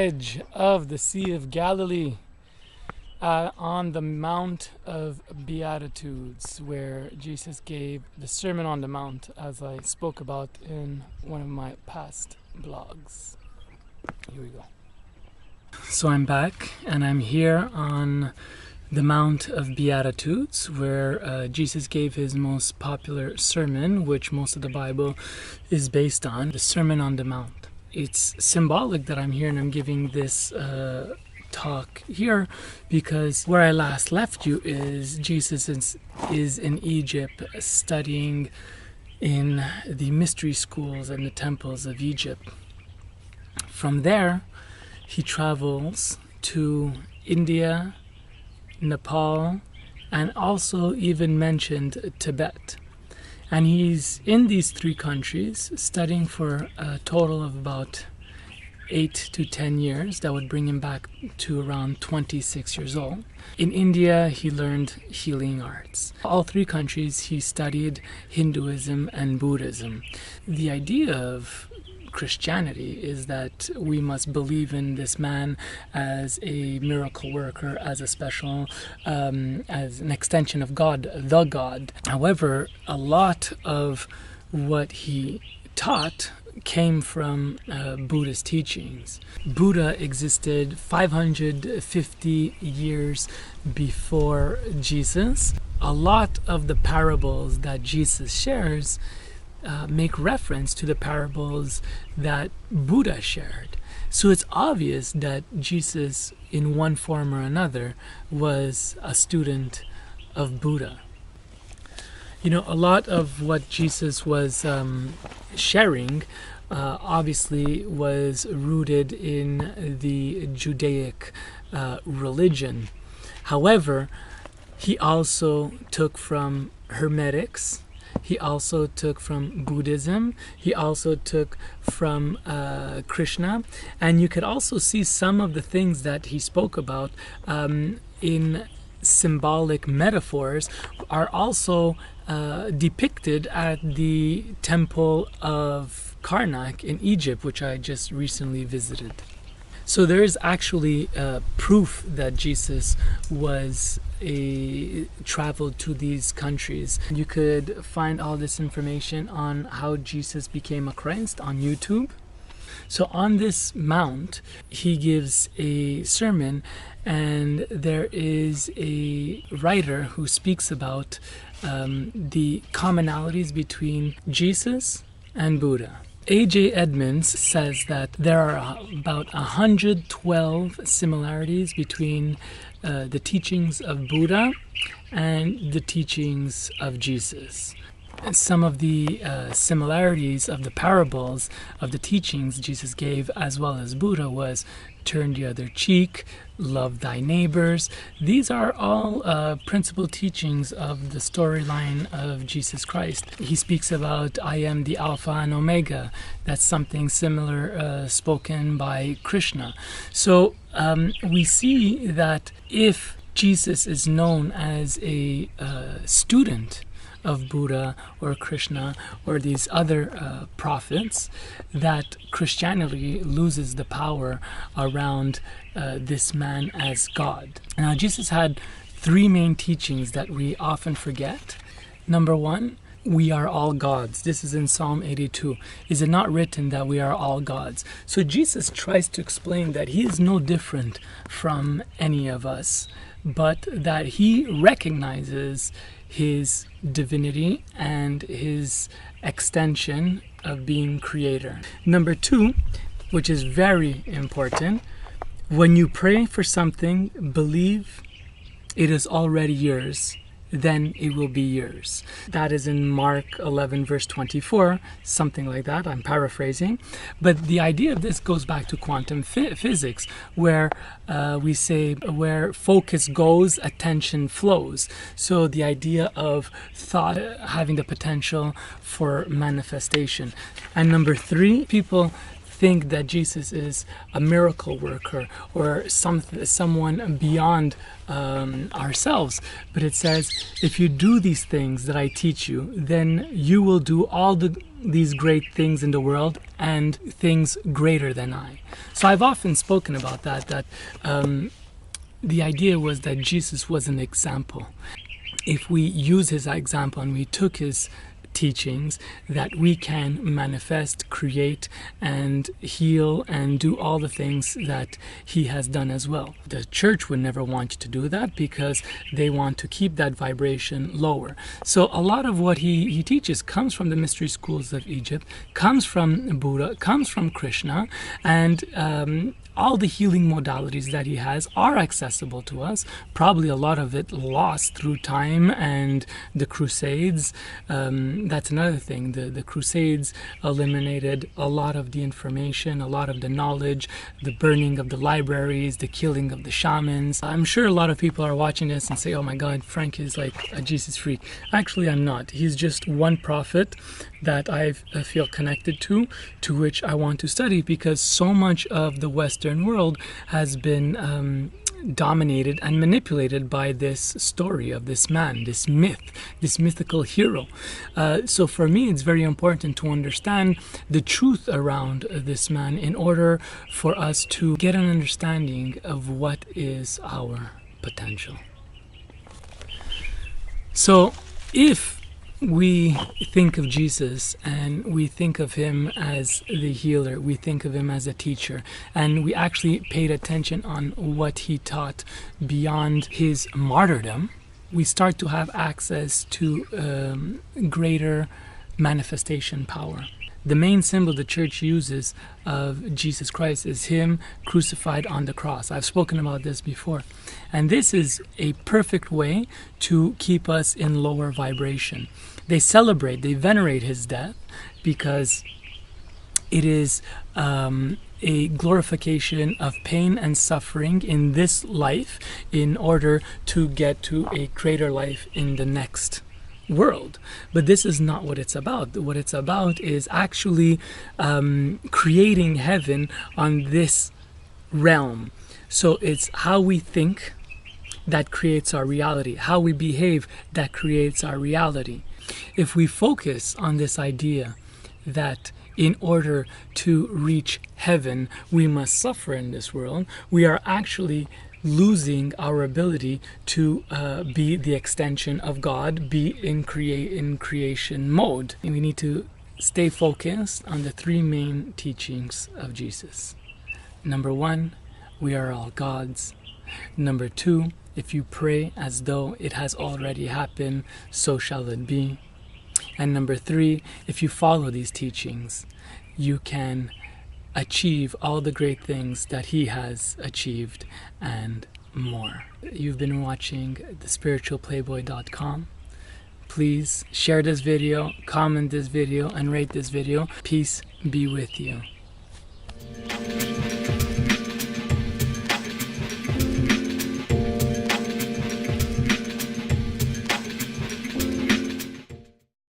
edge of the Sea of Galilee, on the Mount of Beatitudes, where Jesus gave the Sermon on the Mount, as I spoke about in one of my past vlogs. Here we go. So I'm back, and I'm here on the Mount of Beatitudes, where Jesus gave his most popular sermon, which most of the Bible is based on, the Sermon on the Mount. It's symbolic that I'm here and I'm giving this talk here because where I last left you is Jesus is in Egypt studying in the mystery schools and the temples of Egypt. From there, he travels to India, Nepal, and also even mentioned Tibet. And he's in these three countries studying for a total of about 8 to 10 years. That would bring him back to around 26 years old. In India, he learned healing arts. All three countries, he studied Hinduism and Buddhism. The idea of Christianity is that we must believe in this man as a miracle worker, as a special, as an extension of God, the God. However, a lot of what he taught came from Buddhist teachings. Buddha existed 550 years before Jesus. A lot of the parables that Jesus shares make reference to the parables that Buddha shared. So it's obvious that Jesus, in one form or another, was a student of Buddha. You know, a lot of what Jesus was sharing obviously was rooted in the Judaic religion. However, he also took from Hermetics. He also took from Buddhism. He also took from Krishna. And you could also see some of the things that he spoke about in symbolic metaphors are also depicted at the temple of Karnak in Egypt, which I just recently visited. So there is actually proof that Jesus traveled to these countries. You could find all this information on how Jesus became a Christ on YouTube. So on this mount, he gives a sermon, and there is a writer who speaks about the commonalities between Jesus and Buddha. A.J. Edmonds says that there are about 112 similarities between the teachings of Buddha and the teachings of Jesus. Some of the similarities of the parables of the teachings Jesus gave, as well as Buddha, was turn the other cheek, love thy neighbors. These are all principal teachings of the storyline of Jesus Christ. He speaks about, I am the Alpha and Omega. That's something similar spoken by Krishna. So we see that if Jesus is known as a student of Buddha or Krishna or these other prophets, that Christianity loses the power around this man as God. Now, Jesus had three main teachings that we often forget. Number one, we are all gods. This is in Psalm 82. Is it not written that we are all gods? So Jesus tries to explain that he is no different from any of us, but that he recognizes his divinity and his extension of being creator. Number two, which is very important, when you pray for something, believe it is already yours, then it will be yours. That is in Mark 11 verse 24, something like that. I'm paraphrasing. But the idea of this goes back to quantum physics, where we say where focus goes, attention flows. So the idea of thought having the potential for manifestation. And number three, people think that Jesus is a miracle worker or someone beyond ourselves. But it says, if you do these things that I teach you, then you will do all these great things in the world and things greater than I. So I've often spoken about that the idea was that Jesus was an example. If we use his example and we took his teachings, that we can manifest, create, and heal and do all the things that he has done as well. The church would never want you to do that because they want to keep that vibration lower. So a lot of what he teaches comes from the mystery schools of Egypt, comes from Buddha, comes from Krishna, and all the healing modalities that he has are accessible to us. Probably a lot of it lost through time and the Crusades. That's another thing. The Crusades eliminated a lot of the information, a lot of the knowledge, the burning of the libraries, the killing of the shamans. I'm sure a lot of people are watching this and say, oh my God, Frank is like a Jesus freak. Actually, I'm not. He's just one prophet that I feel connected to which I want to study, because so much of the Western world has been dominated and manipulated by this story of this man, this myth, this mythical hero. So for me, it's very important to understand the truth around this man in order for us to get an understanding of what is our potential. So if we think of Jesus and we think of him as the healer, we think of him as a teacher, and we actually paid attention on what he taught beyond his martyrdom, we start to have access to greater manifestation power. The main symbol the church uses of Jesus Christ is him crucified on the cross. I've spoken about this before. And this is a perfect way to keep us in lower vibration. They celebrate, they venerate his death because it is a glorification of pain and suffering in this life in order to get to a greater life in the next world. But this is not what it's about. What it's about is actually creating heaven on this realm. So it's how we think that creates our reality, how we behave that creates our reality. If we focus on this idea that in order to reach heaven we must suffer in this world, we are actually losing our ability to be the extension of God, be in creation mode. And we need to stay focused on the three main teachings of Jesus. Number one, we are all gods. Number two, if you pray as though it has already happened, so shall it be. And number three, if you follow these teachings, you can achieve all the great things that he has achieved and more. You've been watching the spiritualplayboy.com. Please share this video, comment this video, and rate this video. Peace be with you.